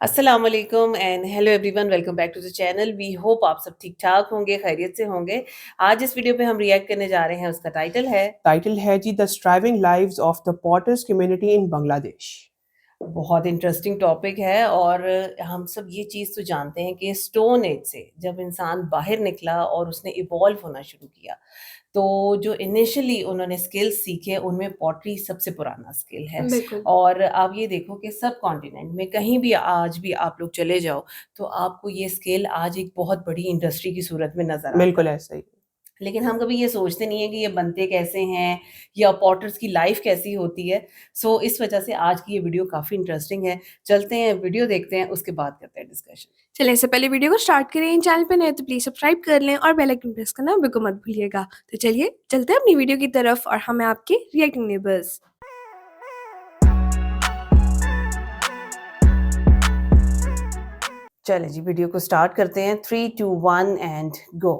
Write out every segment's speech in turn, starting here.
अस्सलाम वालेकुम and hello everyone, welcome back to the channel. We hope आप सब ठीक ठाक होंगे, खैरियत से होंगे। आज इस वीडियो पे हम रिएक्ट करने जा रहे हैं, उसका टाइटल है जी the striving lives of the potters community in Bangladesh. बहुत इंटरेस्टिंग टॉपिक है। और हम सब ये चीज़ तो जानते हैं कि स्टोन एज से जब इंसान बाहर निकला और उसने इवॉल्व होना शुरू किया, तो जो इनिशियली उन्होंने स्किल्स सीखे उनमें पॉटरी सबसे पुराना स्किल है। बिल्कुल। और आप ये देखो कि सब कॉन्टिनेंट में कहीं भी आज भी आप लोग चले जाओ तो आपको ये स्किल आज एक बहुत बड़ी इंडस्ट्री की सूरत में नज़र आता बिल्कुल है। ऐसा ही। लेकिन हम कभी ये सोचते नहीं है कि ये बनते कैसे हैं या पॉटर्स की लाइफ कैसी होती है। सो इस वजह से आज की ये वीडियो काफ़ी इंटरेस्टिंग है। चलते हैं वीडियो देखते हैं, उसके बाद करते हैं डिस्कशन। चलिए इससे पहले वीडियो को स्टार्ट करें, चैनल पे नए तो प्लीज़ सब्सक्राइब कर लें और बेल आइकन प्रेस करना बिल्कुल मत भूलिएगा। तो चलिए चलते हैं अपनी वीडियो की तरफ और हमें आपके रिएक्टिंग नेबर्स। चले जी वीडियो को स्टार्ट करते हैं। 3, 2, 1 एंड गो।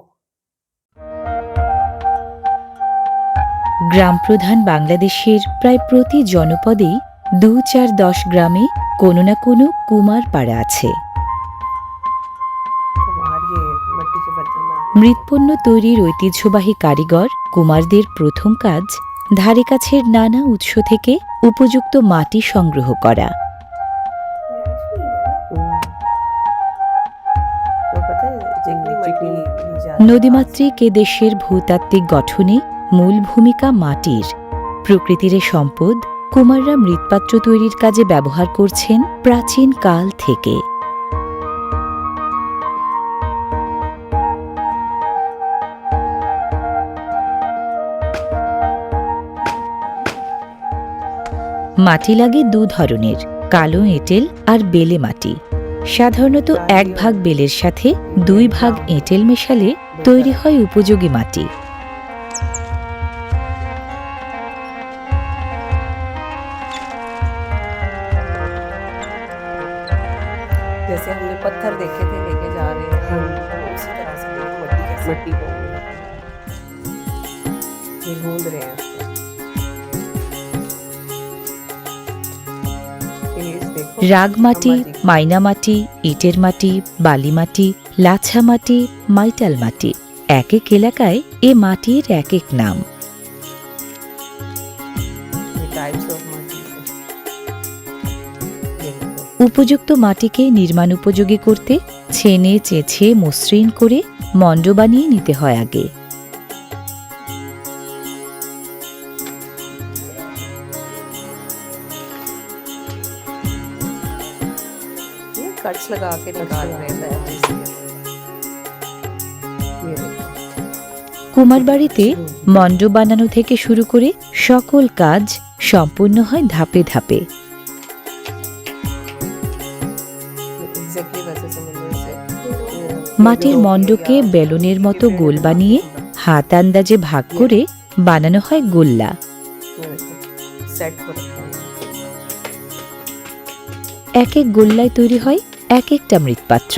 গ্রাম প্রধান বাংলাদেশের প্রায় প্রতি জনপদেই ২-৪-১০ গ্রামে কোনো না কোনো কুমার পাড়া আছে। कुमार ये मिट्टी के बर्तन में মৃৎপণ্য তৈরির ঐতিহ্যবাহী কারিগর কুমারদের প্রথম কাজ ধারে কাছের নানা উৎস থেকে উপযুক্ত মাটি সংগ্রহ করা। तो पता है चिकनी मिट्टी নদীমাতৃক এ দেশের ভূতাত্ত্বিক গঠনে মূল ভূমিকা মাটির। প্রকৃতির এ সম্পদ কুমাররা মৃৎপাত্র তৈরির কাজে ব্যবহার করছেন প্রাচীন কাল থেকে। মাটি লাগে দু ধরনের, কালো এঁটেল আর বেলে মাটি। সাধারণত 1 ভাগ বেলের সাথে 2 ভাগ এঁটেল মেশালে তৈরি হয় উপযোগী মাটি। जैसे हमने पत्थर देखे थे लेके जा रहे हैं, उसी तरह से देखो मिट्टी कैसे मिट्टी को ये गूंद रहे हैं उसको। ये देखो রাগ মাটি, মাইনা মাটি, ইটের মাটি, বালি মাটি, লাছা মাটি, মাইটাল মাটি, এক এক এলাকায় এ মাটির এক এক নাম। ये टाइप्स ऑफ मिट्टी है। ये देखो উপযুক্ত মাটিকে নির্মাণ উপযোগী করতে ছেনে চেঁচে মসৃণ করে মণ্ড বানিয়ে নিতে হয় আগে। ये कट्स लगा के निकाल रहे हैं जैसे। ये देखो কুমার বাড়িতে মণ্ড বানানো থেকে শুরু করে সকল কাজ সম্পূর্ণ হয় ধাপে ধাপে। एग्जैक्टली वैसे समझने से মাটির মণ্ডকে বেলনের মতো গোল বানিয়ে হাত আন্দাজে ভাগ করে বানানো হয় গোল্লা। सेट को रखते हैं। এক এক গোল্লায় তৈরি হয় এক একটা মৃৎপাত্র।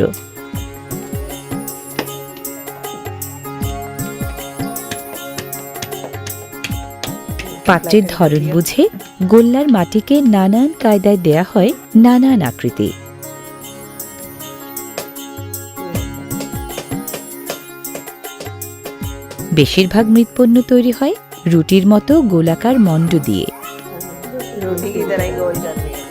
পাত্রের ধরন বুঝে গোল্লার মাটিকে নানান কায়দায় দেয়া হয় নানান আকৃতি। বেশিরভাগ মৃৎপণ্য তৈরি হয় রুটির মতো গোলাকার মণ্ড দিয়ে। रोटी की तरह ही गोल कर रही है।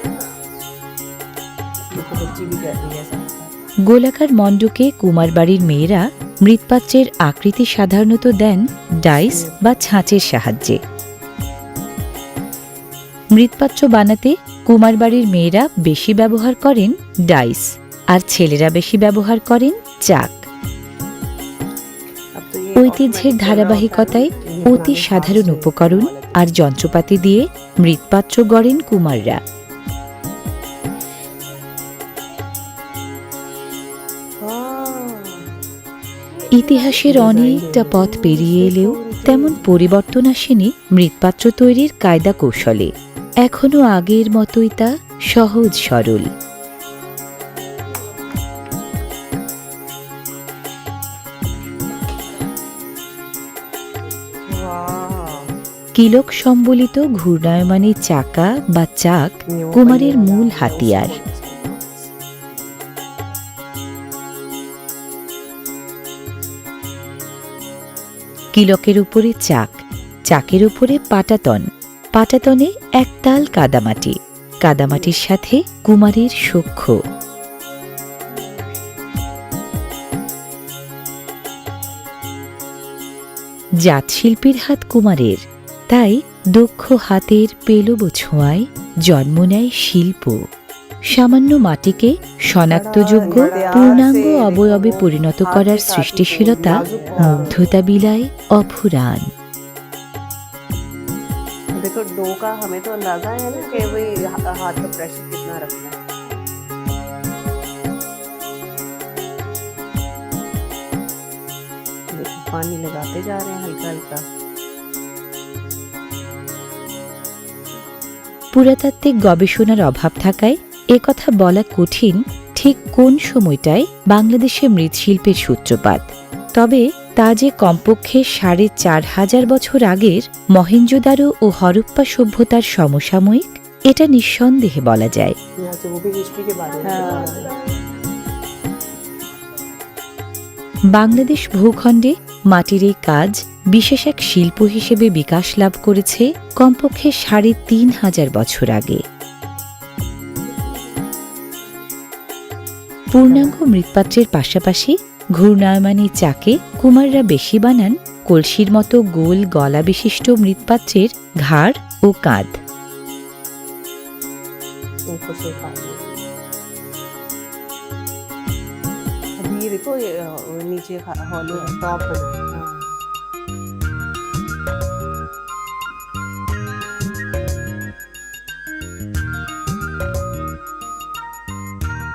देखो बच्ची भी कर रही है साथ साथ। গোলাকার মণ্ডকে কুমার বাড়ির মেয়েরা মৃৎপাত্রের আকৃতি সাধারণত দেন ডাইস বা ছাঁচের সাহায্যে। মৃৎপাত্র বানাতে কুমার বাড়ির মেয়েরা বেশি ব্যবহার করেন ডাইস আর ছেলেরা বেশি ব্যবহার করেন চাক। अब तो ये ঐতিহ্যের ধারাবাহিকতায় অতি সাধারণ উপকরণ আর যন্ত্রপাতি দিয়ে মৃৎপাত্র গড়েন কুমাররা। ইতিহাসের অনেকটা পথ পেরিয়ে এলেও তেমন পরিবর্তন আসেনি মৃৎপাত্র তৈরির কায়দা কৌশলে। এখনো আগের মতোই তা সহজ সরল। কিলক সম্বলিত ঘূর্ণায়মানী চাকা বা চাক কুমারের মূল হাতিয়ার। কিলকের উপরে চাক, চাকের উপরে পাটাতন, পাটাতনে একতাল কাদামাটি, কাদামাটির সাথে কুমারের সখ্য। জাতশিল্পীর হাত কুমারের, তাই দক্ষ হাতের পেলব ছোঁয়ায় জন্ম নেয় শিল্প। সামান্য মাটিকে শনাক্তযোগ্য পূর্ণাঙ্গ অবয়বে পরিণত করার সৃষ্টিশীলতা মুগ্ধতা বিলায় অফুরান। देखो डो का हमें तो अंदाजा है ना कि भाई हाथ का प्रेशर कितना रखना है। देखो पानी लगाते जा रहे हैं हल्का हल्का। পুরাতাত্ত্বিক গবেষণার অভাব থাকায় একথা বলা কঠিন ঠিক কোন সময়টায় বাংলাদেশে মৃৎশিল্পের সূত্রপাত। তবে তা যে কমপক্ষে ৪৫০০ বছর আগের মহেঞ্জোদারো ও হরপ্পা সভ্যতার সমসাময়িক, এটা নিঃসন্দেহে বলা যায়। यहाँ से वो भी हिस्ट्री के बारे में हाँ। বাংলাদেশ ভূখণ্ডে মাটির এই কাজ বিশেষ এক শিল্প হিসেবে বিকাশ লাভ করেছে কমপক্ষে ৩৫০০ বছর আগে। পূর্ণাঙ্গ মৃৎপাত্রের পাশাপাশি ঘূর্ণায়মানী চাকে কুমাররা বেশি বানান কলসির মতো গোল গলা বিশিষ্ট মৃৎপাত্রের ঘাড় ও কাঁধ। ऊपर से पानी। अभी ये देखो ये नीचे हॉलो टॉप बना है। हाँ।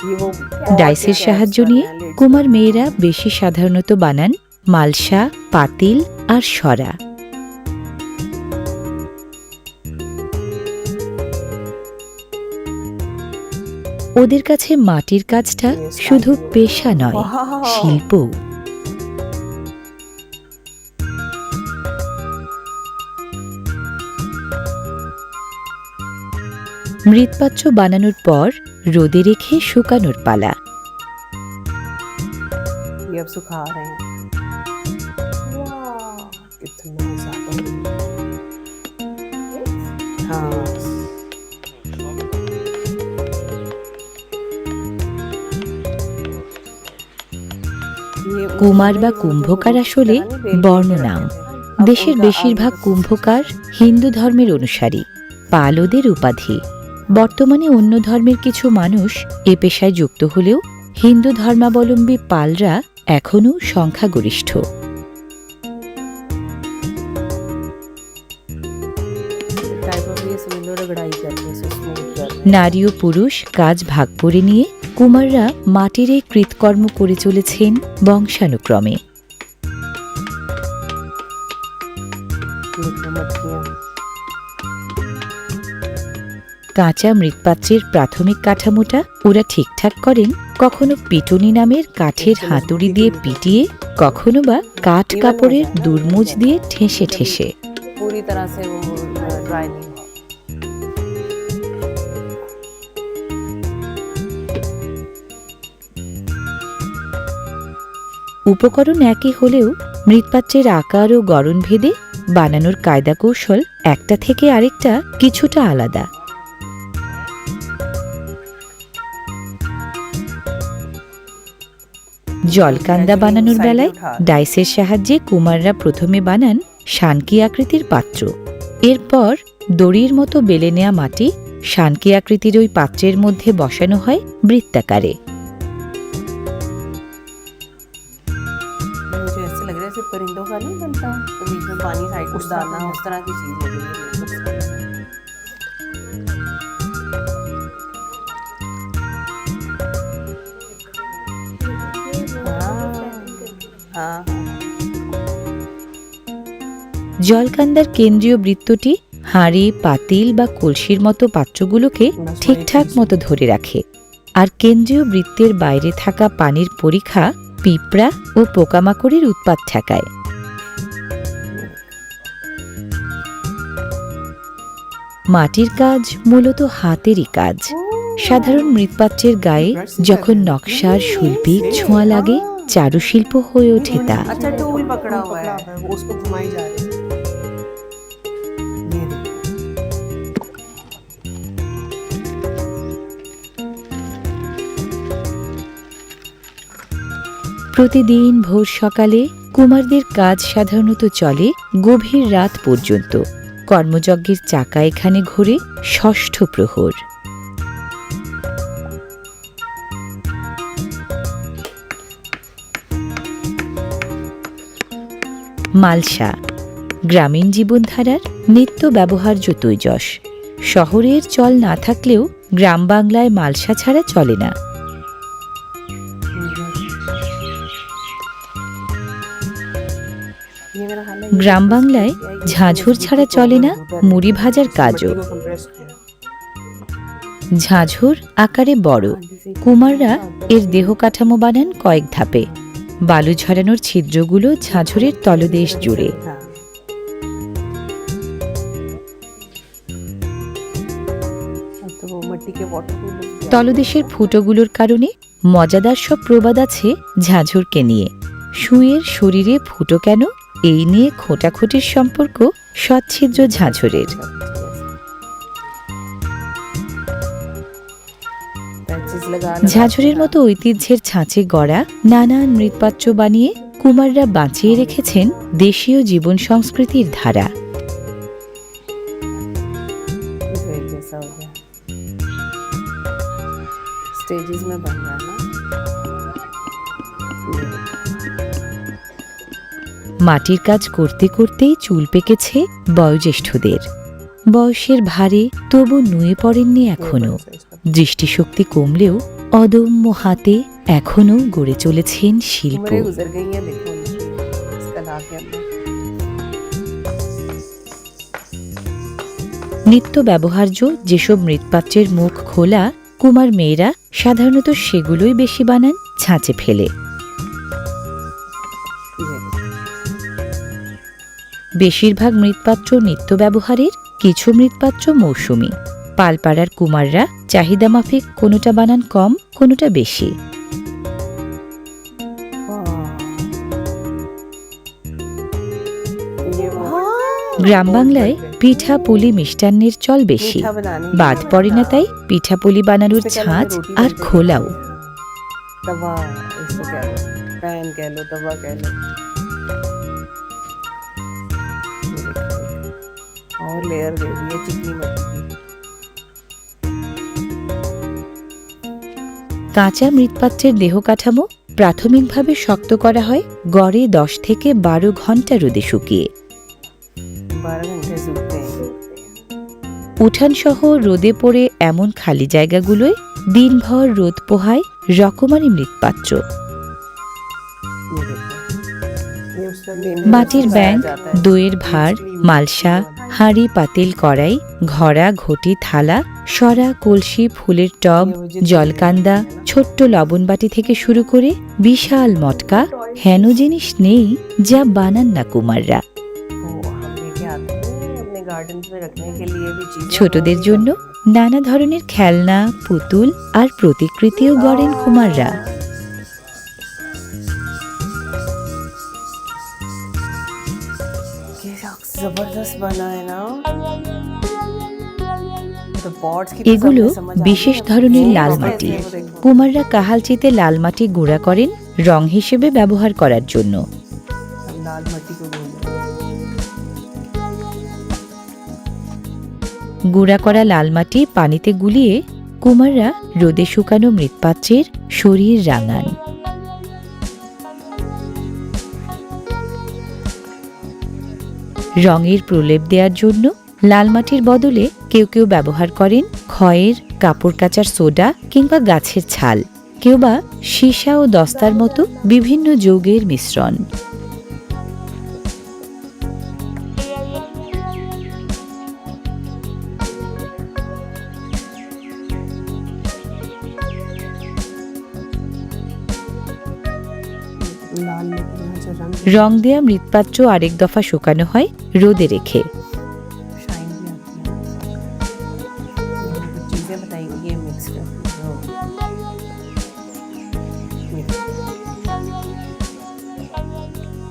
ये वो ডাইসের সাহায্য নিয়ে কুমার মেয়েরা বেশি সাধারণত বানান মালসা, পাতিল আর সরা। ওদের কাছে মাটির কাজটা শুধু পেশা নয়, শিল্প। মৃৎপাত্র বানানোর পর রোদে রেখে শুকানোর পালা। ये अब सुखा रहे हैं। कितना ज्यादा हाँ। কুমার বা কুম্ভকার আসলে বর্ণনাম। দেশের বেশিরভাগ কুম্ভকার হিন্দু ধর্মের অনুসারী, পাল ওদের উপাধি। বর্তমানে অন্য ধর্মের কিছু মানুষ এ পেশায় যুক্ত হলেও হিন্দু ধর্মাবলম্বী পালরা এখনও সংখ্যাগরিষ্ঠ। নারী ও পুরুষ কাজ ভাগ করে নিয়ে কুমাররা মাটির এই কৃতকর্ম করে চলেছেন বংশানুক্রমে। কাঁচা মৃৎপাত্রের প্রাথমিক কাঠামোটা ওরা ঠিকঠাক করেন কখনো পিটুনি নামের কাঠের হাতুড়ি দিয়ে পিটিয়ে, কখনো বা কাঠ কাপড়ের দুর্মুজ দিয়ে ঠেসে ঠেসে। पूरी तरह से वो ड्राई नहीं। উপকরণ একই হলেও মৃৎপাত্রের আকার ও গড়ন ভেদে বানানোর কায়দা কৌশল একটা থেকে আরেকটা কিছুটা আলাদা। জলকান্দা বানানোর বেলায় ডাইসের সাহায্যে কুমাররা প্রথমে বানান শানকি আকৃতির পাত্র। এরপর দড়ির মতো বেলে নেয়া মাটি শানকি আকৃতির ওই পাত্রের মধ্যে বসানো হয় বৃত্তাকারে। मुझे ऐसे लग रहा है जैसे परिंदों का नहीं बनता, तो बीच में पानी साइड में डालना, उस तरह की चीज लग रही है। हाँ। জলকান্দার কেন্দ্রীয় বৃত্তটি হাঁড়ি, পাতিল বা কলসির মতো পাত্রগুলোকে ঠিকঠাক মতো ধরে রাখে, আর কেন্দ্রীয় বৃত্তের বাইরে থাকা পানির পরিখা পিঁপড়া ও পোকামাকড়ের উৎপাত ঠেকায়। মাটির কাজ মূলত হাতেরই কাজ। সাধারণ মৃৎপাত্রের গায়ে যখন নকশার শৈল্পিক ছোঁয়া লাগে, চারুশিল্প হয়ে ওঠে তা। अच्छा टूल पकड़ा हुआ है। वो उसको घुमाई जा रही है। ये देखो। প্রতিদিন ভোর সকালে কুমারদের কাজ সাধারণত চলে গভীর রাত পর্যন্ত। কর্মযজ্ঞের চাকা এখানে ঘোরে ষষ্ঠ প্রহর। মালসা গ্রামীণ জীবনধারার নিত্য ব্যবহার্য তৈজস। শহরের চল না থাকলেও গ্রাম বাংলায় মালসা ছাড়া চলে না। গ্রাম বাংলায় ঝাঁঝর ছাড়া চলে না মুড়ি ভাজার কাজও। मट्टी को compress किया। ঝাঁঝর আকারে বড়। কুমাররা এর দেহ কাঠামো বানান কয়েক ধাপে। বালু ঝরানোর ছিদ্রগুলো ঝাঁঝরের তলদেশ জুড়ে। हाँ। अब तो वो मिट्टी के वाटर कूलर তলদেশের ফুটোগুলোর কারণে মজাদার সব প্রবাদ আছে ঝাঁঝরকে নিয়ে। শুঁয়ের শরীরে ফুটো কেন, এই নিয়ে খোঁটাখুটির সম্পর্ক সচ্ছিদ্র ঝাঁঝরের। ঝাঁঝরের মতো ঐতিহ্যের ছাঁচে গড়া নানান মৃৎপাত্র বানিয়ে কুমাররা বাঁচিয়ে রেখেছেন দেশীয় জীবন সংস্কৃতির ধারা। जैसा हो गया स्टेजेस में बन रहा है ना। মাটির কাজ করতে করতেই চুল পেকেছে বয়োজ্যেষ্ঠদের। বয়সের ভারে তবু নুয়ে পড়েননি এখনো। দৃষ্টিশক্তি কমলেও অদম্য হাতে এখনো গড়ে চলেছেন শিল্প। उम्रें गुजर गई हैं देखो उनकी इस कला के अंदर। নিত্য ব্যবহার্য যেসব মৃৎপাত্রের মুখ খোলা, কুমার মেয়েরা সাধারণত সেগুলোই বেশি বানান ছাঁচে ফেলে। বেশিরভাগ মৃৎপাত্র নিত্য ব্যবহারের, কিছু মৃৎপাত্র মৌসুমী। পালপাড়ার কুমাররা চাহিদা মাফিক কোনোটা বানান কম, কোনোটা বেশি। গ্রাম বাংলায় পিঠা পুলি মিষ্টান্নের চল বেশি। मीठा बनाने বাদ পড়ে না তাই পিঠাপুলি বানানোর ছাঁচ আর খোলাও। तवा इसको कह लो, पैन कह लो, तवा कह लो। ये देखो, और लेयर दे दी है चिकनी मट्टी की। কাঁচা মৃৎপাত্রের দেহ কাঠামো প্রাথমিকভাবে শক্ত করা হয় গড়ে 10 থেকে 12 ঘন্টা রোদে শুকিয়ে। 12 घंटे सूखते हैं। উঠানসহ রোদে পড়ে এমন খালি জায়গাগুলোয় দিনভর রোদ পোহায় রকমারি মৃৎপাত্র। ये देखो, ये उस तरह মাটির ব্যাঙ, দইয়ের ভাঁড়, মালসা, হাঁড়ি, পাতিল, কড়াই, ঘড়া, ঘটি, থালা, সরা, কলসি, ফুলের টব, জলকান্দা, ছোট্ট লবণবাটি থেকে শুরু করে বিশাল মটকা, হেন জিনিস নেই যা বানান না কুমাররা। वो हम लेके आते हैं अपने गार्डन में रखने के लिए भी चीजें। ছোটদের জন্য নানা ধরনের খেলনা, পুতুল আর প্রতিকৃতিও গড়েন কুমাররা। ये जबरदस्त बना है ना। तो pots की तो এগুলো सबने समझ आ गई বিশেষ है। ধরনের वो লাল कैसे মাটি। है वो देखो। কুমাররা কাহালচিতে লাল মাটি গুঁড়া করেন রং হিসেবে ব্যবহার করার জন্য। हम लाल मट्टी को बोलते গুঁড়া করা লাল মাটি পানিতে গুলিয়ে কুমাররা রোদে শুকানো মৃৎপাত্রের শরীর রাঙান। রঙের প্রলেপ দেওয়ার জন্য লাল মাটির বদলে কেউ কেউ ব্যবহার করেন খয়ের, কাপড় কাচার সোডা কিংবা গাছের ছাল, কেউ বা সীসা ও দস্তার মতো বিভিন্ন যৌগের মিশ্রণ। लाल मिट्टी यहाँ से रंग রং দেয়া মৃৎপাত্র আরেক দফা শুকানো হয় রোদে রেখে। शाइन भी आती है। ये कुछ चीजें बताई गई ये मिक्स कर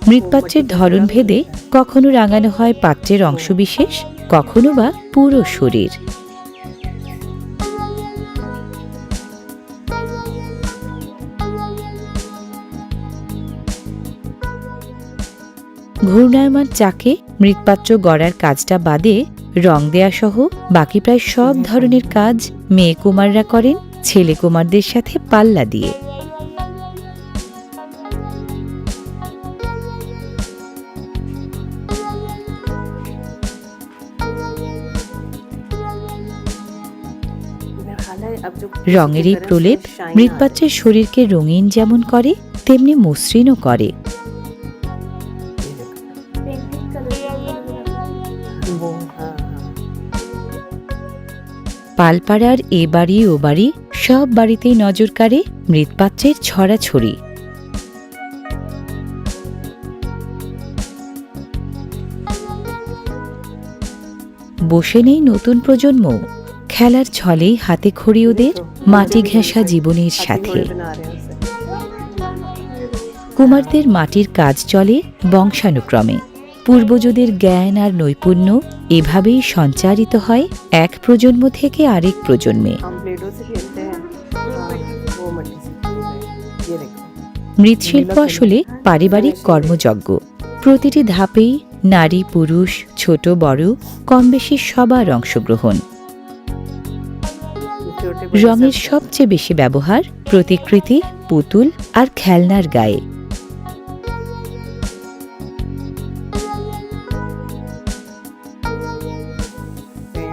মৃৎপাত্রের ধরন ভেদে কখনো রাঙানো হয় পাত্রের অংশবিশেষ, কখনো বা পুরো শরীর। ঘূর্ণায়মান চাকে মৃৎপাত্র গড়ার কাজটা বাদে রং দেয়া সহ বাকি প্রায় সব ধরনের কাজ মেয়ে কুমাররা করেন ছেলে কুমারদের সাথে পাল্লা দিয়ে। রঙের এই প্রলেপ মৃৎপাত্রের শরীরকে রঙিন যেমন করে তেমনি মসৃণও করে। পালপাড়ার এ বাড়ি ও বাড়ি সব বাড়িতেই নজর কাড়ে মৃৎপাত্রের ছড়াছড়ি। বসে নেই নতুন প্রজন্ম, খেলার ছলেই হাতে খড়ি ওদের মাটি ঘেঁষা জীবনের সাথে। কুমারদের মাটির কাজ চলে বংশানুক্রমে। পূর্বজদের জ্ঞান আর নৈপুণ্য এভাবেই সঞ্চারিত হয় এক প্রজন্ম থেকে আরেক প্রজন্মে। মৃৎশিল্প আসলে পারিবারিক কর্মযজ্ঞ। প্রতিটি ধাপেই নারী পুরুষ ছোট বড় কম বেশি সবার অংশগ্রহণ। রঙের সবচেয়ে বেশি ব্যবহার প্রতিকৃতি, পুতুল আর খেলনার গায়ে।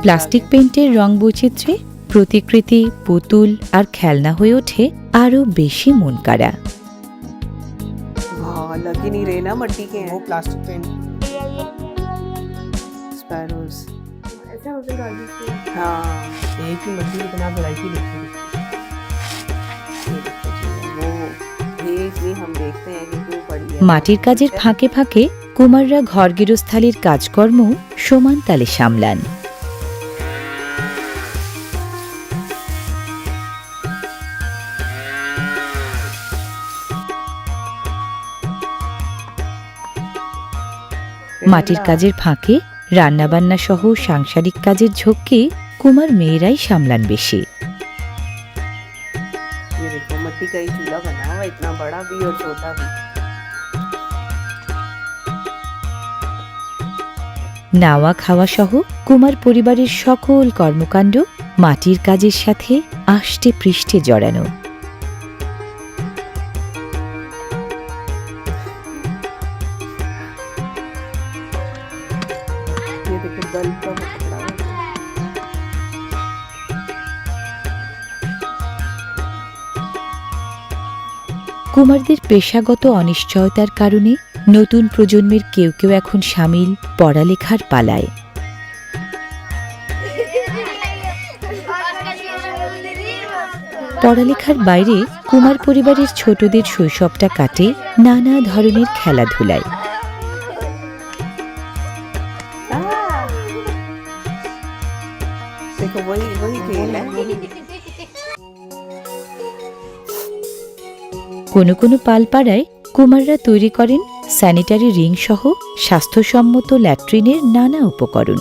প্লাস্টিক পেইন্টের রং বৈচিত্র্যে প্রতিকৃতি, পুতুল আর খেলনা হয়ে ওঠে আরো বেশি মন কাড়া। लग ही नहीं रहे ना मट्टी के वो प्लास्टिक पेंट स्पैरोज। ऐसा होता है हाँ एक ही मट्टी में इतना वैरायटी दिखती है। वो ये इतनी हम देखते हैं कि क्यों पड़ी है। মাটির কাজের ফাঁকে ফাঁকে কুমাররা ঘর গৃহস্থালির কাজকর্ম সমান তালে সামলান। মাটির কাজের ফাঁকে রান্নাবান্না সহ সাংসারিক কাজের ঝোঁককে কুমার মেয়েরাই সামলান বেশি। ये देखो मट्टी का ही चूल्हा बना हुआ, इतना बड़ा भी और छोटा भी। নাওয়া খাওয়া সহ কুমার পরিবারের সকল কর্মকাণ্ড মাটির কাজের সাথে আষ্টে পৃষ্ঠে জড়ানো। ये देखो बल्ब का पकड़ा हुआ है। কুমারদের পেশাগত অনিশ্চয়তার কারণে নতুন প্রজন্মের কেউ কেউ এখন সামিল পড়ালেখার পালায়। পড়ালেখার বাইরে কুমার পরিবারের ছোটদের শৈশবটা কাটে নানা ধরনের খেলাধুলায়। देखो वही वही खेल है। কোনো কোনো পালপাড়ায় কুমাররা তৈরি করেন স্যানিটারি রিং সহ স্বাস্থ্যসম্মত ল্যাট্রিনের নানা উপকরণ।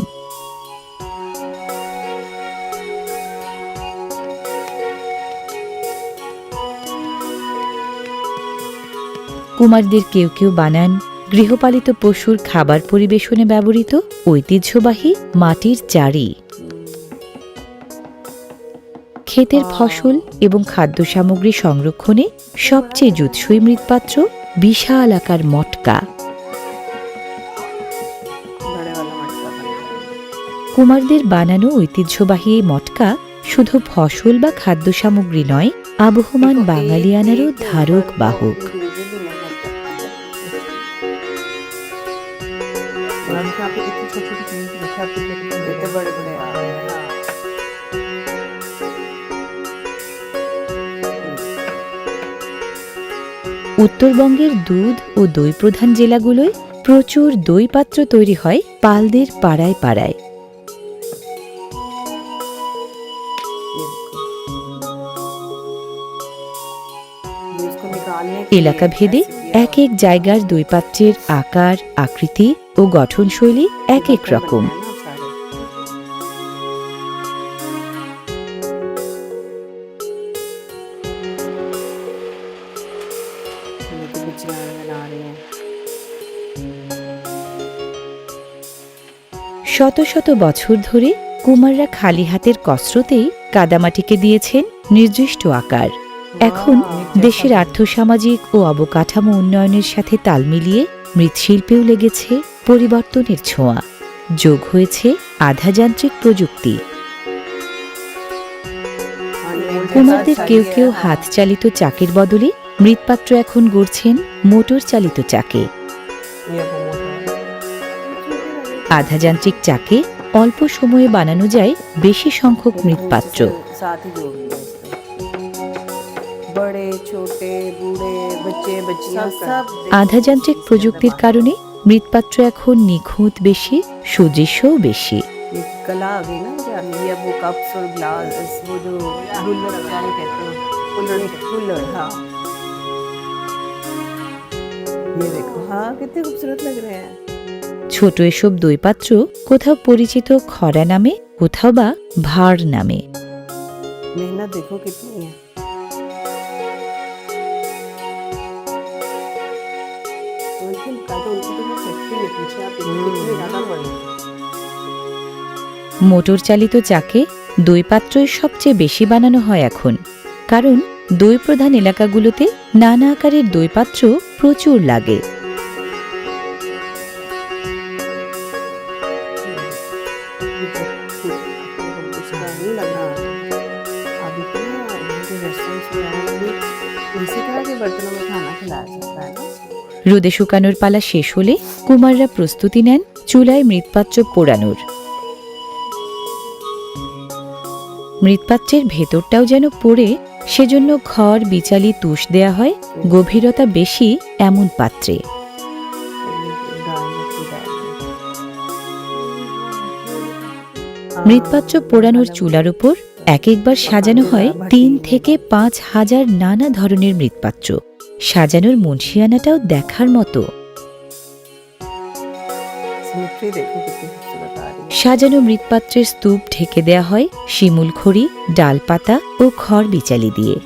কুমারদের কেউ কেউ বানান গৃহপালিত পশুর খাবার পরিবেশনে ব্যবহৃত ঐতিহ্যবাহী মাটির চারি। ক্ষেতের ফসল এবং খাদ্য সামগ্রী সংরক্ষণে সবচেয়ে জুৎসই মৃৎপাত্র বিশাল আকার মটকা। बड़े वाला मटका बना है। কুমারদের বানানো ঐতিহ্যবাহী এই মটকা শুধু ফসল বা খাদ্য সামগ্রী নয়, আবহমান বাঙালিয়ানারও ধারক বাহক। और यहाँ पे कितनी छोटी छोटी चीज़ देखा आपने कितने कितने बड़े बड़े आ रहे हैं। উত্তরবঙ্গের দুধ ও দই প্রধান জেলাগুলোয় প্রচুর দই পাত্র তৈরি হয় পালদের পাড়ায় পাড়ায়। ये उसको निकालने के लिए এলাকা ভেদে ऐसे किया এক এক জায়গার দইপাত্রের আকার, আকৃতি ও গঠনশৈলী এক এক बर्तन রকম। बनते हैं ना सारे। ये तो गुजिया बना रही हैं। শত শত বছর ধরে কুমাররা খালি হাতের কসরতেই কাদামাটিকে দিয়েছেন নির্দিষ্ট আকার। এখন দেশের আর্থসামাজিক ও অবকাঠামো উন্নয়নের সাথে তাল মিলিয়ে মৃৎশিল্পেও লেগেছে পরিবর্তনের ছোঁয়া। যোগ হয়েছে আধাযান্ত্রিক প্রযুক্তি। কুমারদের কেউ কেউ হাত চালিত চাকের বদলে মৃৎপাত্র এখন গড়ছেন মোটর চালিত চাকে। ये वो मोटर আধাযান্ত্রিক চাকে অল্প সময়ে বানানো যায় বেশি সংখ্যক মৃৎপাত্র। साथ ही जोड़ लिया इसको। बड़े छोटे बूढ़े बच्चे बच्चियां सब আধাযান্ত্রিক প্রযুক্তির কারণে মৃৎপাত্র এখন নিখুঁত বেশি, সুদৃশ্যও বেশি। ये कला आ गई ना यार, ये वो कप्स और ग्लास, वो जो गुल्लर क्या कहते हैं, गुल्लर हाँ। ये देखो हाँ कितने खूबसूरत लग रहे हैं। ছোট এসব দইপাত্র কোথাও পরিচিত খরা নামে, কোথাও বা ভাড় নামে। मेहनत देखो कितनी है। उनकी तो फैक्ट्री है पीछे, आप देखो कितने ज्यादा बड़े हैं। মোটর চালিত চাকে দইপাত্রই সবচেয়ে বেশি বানানো হয় এখন, কারণ দই প্রধান এলাকাগুলোতে নানা আকারের দইপাত্র প্রচুর লাগে। उसका नहीं लग रहा अभी तो रेस्टोरेंट्स में भी इसी तरह के बर्तनों में खाना खिलाया जाता है ना। রোদে শুকানোর পালা শেষ হলে কুমাররা প্রস্তুতি নেন চুলায় মৃৎপাত্র পোড়ানোর। মৃৎপাত্রের ভেতরটাও যেন পোড়ে, সেজন্য খড়, বিচালি, তুষ দেয়া হয় গভীরতা বেশি এমন পাত্রে। মৃৎপাত্র পোড়ানোর চুলার উপর এক একবার সাজানো হয় ৩ থেকে ৫ হাজার নানা ধরনের মৃৎপাত্র। সাজানোর মুন্সিয়ানাটাও দেখার মতো। सिमेट्री देखो कितनी खूबसूरत आ रही है। সাজানো মৃৎপাত্রের স্তূপ ঢেকে দেয়া হয় শিমুল খড়ি, ডালপাতা ও খড় বিচালি দিয়ে।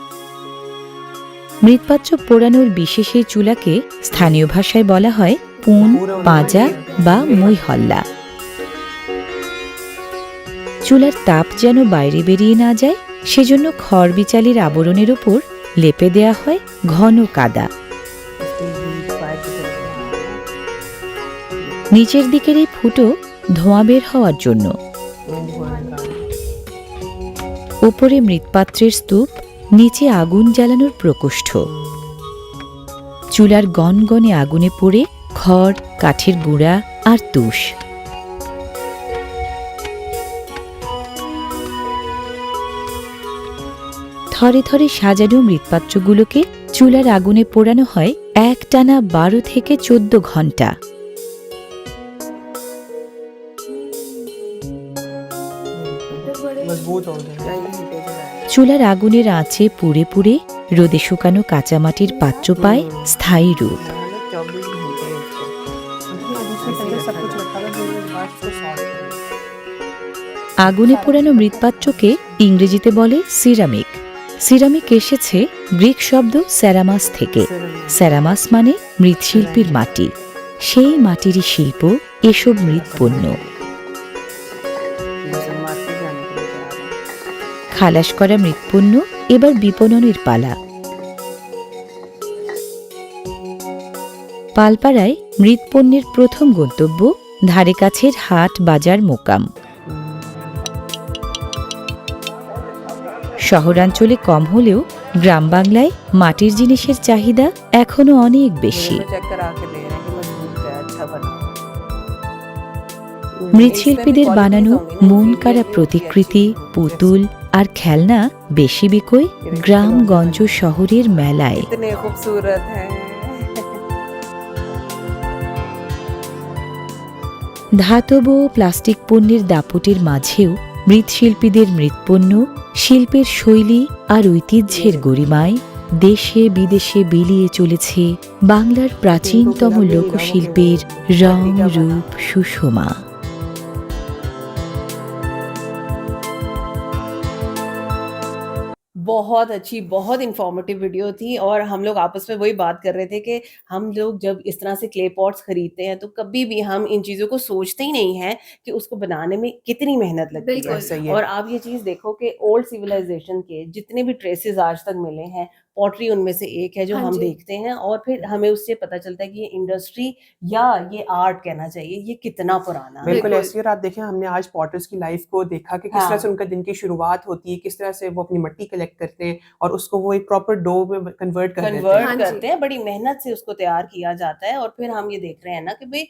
মৃৎপাত্র পোড়ানোর বিশেষ এই চুলাকে স্থানীয় ভাষায় বলা হয় পুন, পাঁজা বা মৈহল্লা। চুলার তাপ যেন বাইরে বেরিয়ে না যায়, সেজন্য খড় বিচালির আবরণের উপর লেপে দেয়া হয় ঘন কাদা। इसमें हीट पाइप चल रहा है। নিচের দিকের এই ফুটো ধোঁয়া বের হওয়ার জন্য। ওপরে মৃৎপাত্রের স্তূপ, নিচে আগুন জ্বালানোর প্রকোষ্ঠ। চুলার গনগনে আগুনে পড়ে খড়, কাঠের গুঁড়া আর তুষ। থরে থরে সাজানো মৃৎপাত্রগুলোকে চুলার আগুনে পোড়ানো হয় একটানা 12 থেকে 14 ঘন্টা। मजबूत हो गए। চুলার আগুনের আঁচে পুড়ে পুড়ে রোদে শুকানো কাঁচামাটির পাত্র পায় স্থায়ী রূপ। 24 घंटे इसको। सब कुछ रखा था, फिर उसके बाद इसको सॉर्ट करें। আগুনে পোড়ানো মৃৎপাত্রকে ইংরেজিতে বলে সিরামিক। সিরামিক এসেছে গ্রিক শব্দ স্যারামাস থেকে। স্যারামাস মানে মৃৎশিল্পীর মাটি। সেই মাটিরই শিল্প এসব মৃৎপণ্য। খালাস করা মৃৎপণ্য এবার বিপণনের পালা। পালপাড়ায় মৃৎপণ্যের প্রথম গন্তব্য ধারে কাছের হাট, বাজার, মোকাম। শহরাঞ্চলে কম হলেও গ্রাম বাংলায় মাটির জিনিসের চাহিদা এখনো অনেক বেশি। মৃৎশিল্পীদের বানানো মন কাড়া প্রতিকৃতি, পুতুল আর খেলনা বেশি বিকোয় গ্রামগঞ্জ শহরের মেলায়। ধাতব ও প্লাস্টিক পণ্যের দাপটের মাঝেও মৃৎশিল্পীদের মৃৎপণ্য শিল্পের শৈলী আর ঐতিহ্যের গরিমায় দেশে বিদেশে বিলিয়ে চলেছে বাংলার প্রাচীনতম লোকশিল্পের রং রূপ সুষমা। बहुत अच्छी, बहुत इन्फॉर्मेटिव वीडियो थी और हम लोग आपस में वही बात कर रहे थे कि हम लोग जब इस तरह से क्ले पॉट्स खरीदते हैं तो कभी भी हम इन चीज़ों को सोचते ही नहीं हैं कि उसको बनाने में कितनी मेहनत लगती है। बिल्कुल। सही है। और आप ये चीज़ देखो कि ओल्ड सिविलाइजेशन के जितने भी ट्रेसेस आज तक मिले हैं, पॉटरी उनमें से एक है जो हाँ हम जी। देखते हैं और फिर हमें उससे पता चलता है कि ये इंडस्ट्री या ये आर्ट कहना चाहिए, ये कितना पुराना है। बिल्कुल बिल्कुल। ऐसे ही। और आप देखें, हमने आज पॉटर्स की लाइफ को देखा कि किस हाँ। तरह से उनका दिन की शुरुआत होती है, किस तरह से वो अपनी मिट्टी कलेक्ट करते हैं और उसको वो एक प्रॉपर डो में कन्वर्ट कर देते हैं। कन्वर्ट हाँ जी। करते हैं, बड़ी मेहनत से उसको तैयार किया जाता है और फिर हम ये देख रहे हैं ना कि भई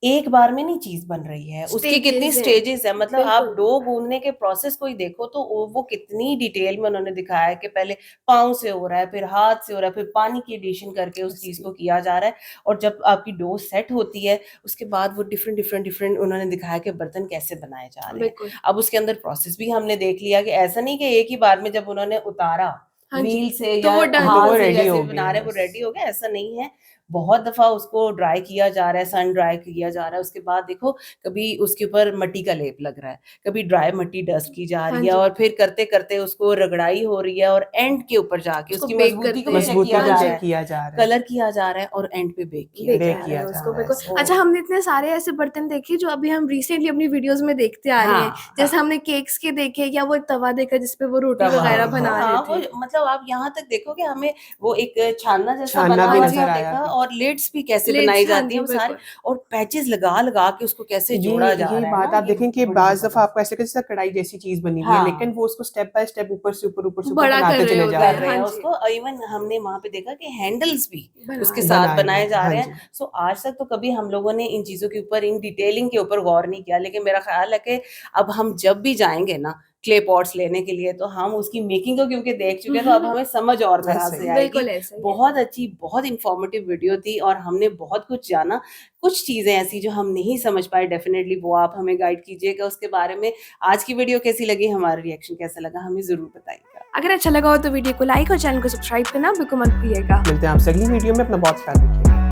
एक बार में नहीं चीज़ बन रही है, उसकी कितनी स्टेजेस हैं। स्टेजेस है। मतलब आप बिल्कुल। डो गूँथने के प्रोसेस को ही देखो तो वो कितनी डिटेल में उन्होंने दिखाया है कि पहले पाँव से हो रहा है, फिर हाथ से हो रहा है, फिर पानी की एडिशन करके उस चीज़ को किया जा रहा है और जब आपकी डो सेट होती है, उसके बाद वो डिफरेंट उन्होंने दिखाया कि बर्तन कैसे बनाए जा रहे हैं। बिल्कुल। अब उसके अंदर प्रोसेस भी हमने देख लिया कि ऐसा नहीं कि एक ही बार में जब उन्होंने उतारा हाँ जी, व्हील से तो या वो डन तो हाथ वो से रेडी जैसे हो बना गया रहे हैं वो बस। रेडी हो गया, ऐसा नहीं है। बहुत दफ़ा उसको ड्राई किया जा रहा है, सन ड्राई किया जा रहा है, उसके बाद देखो कभी उसके ऊपर मिट्टी का लेप लग रहा है, कभी ड्राई मिट्टी डस्ट की जा हाँ रही है जी। और फिर करते-करते उसको रगड़ाई हो रही है और एंड के ऊपर जाके उसको उसकी बेक मजबूती को करते भी हैं। चेक मजबूती किया को जा रहा चेक है, किया जा रहा है। कलर किया जा रहा है और एंड पे बेक किया बेक जा बेक रहा किया है। जा उसको रहा है। बिल्कुल। सो अच्छा, हमने इतने सारे ऐसे बर्तन देखे जो अभी हम रिसेंटली अपनी वीडियोस में देखते आ रहे हैं। हाँ, जैसे हाँ। हमने केक्स के देखे या वो एक तवा देखा जिसपे वो रोटी तवा वगैरह देखा, बना हाँ, रहे वो थे। मतलब आप यहाँ तक देखो कि हमें वो एक छानना जैसा छानना बना भी हुआ जी। नज़र था आया देखा अभी। और लिड्स भी कैसे लिड्स, बनाई हाँ जाती जी, है वो सारे बिल्कुल। और पैचेज़ लगा-लगा के उसको कैसे जोड़ा जा ये रहा है बात ना, आप ये देखें कि बड़ी बाज़ दफ़ा ज़बरदस्त। आपको ऐसे लगता है जैसे कढ़ाई जैसी चीज़ बनी हुई है, हाँ। लेकिन वो उसको स्टेप बाय स्टेप ऊपर से ऊपर बड़ा कर बनाते रहे चले होते जा हैं। रहे कर हैं। रहे हैं हाँ जी। उसको इवन हमने वहाँ पे देखा कि हैंडल्स भी बना उसके रहे हैं। साथ बनाए बनाए गए, जा हाँ रहे हैं। जी। सो आज तक तो कभी हम लोगों ने इन चीज़ों के ऊपर, इन डिटेलिंग के ऊपर गौर नहीं किया, लेकिन मेरा ख़्याल है कि अब हम जब भी जाएँगे ना क्ले पॉट्स लेने के लिए तो हम उसकी मेकिंग को क्योंकि देख चुके हैं तो अब हमें समझ और तरह ऐसे से ही। आएगी। बिल्कुल ऐसे ही है। बहुत अच्छी, बहुत इन्फॉर्मेटिव वीडियो थी और हमने बहुत कुछ जाना। कुछ चीज़ें ऐसी जो हम नहीं समझ पाए डेफ़िनेटली वो आप हमें गाइड कीजिएगा उसके बारे में। आज की वीडियो कैसी लगी, हमारा रिएक्शन कैसा लगा, हमें ज़रूर बताइएगा। अगर अच्छा लगा हो तो वीडियो को लाइक और चैनल को सब्सक्राइब करना बिल्कुल मत भूलिएगा। मिलते हैं आपसे अगली वीडियो में। अपना बहुत ख्याल रखिए।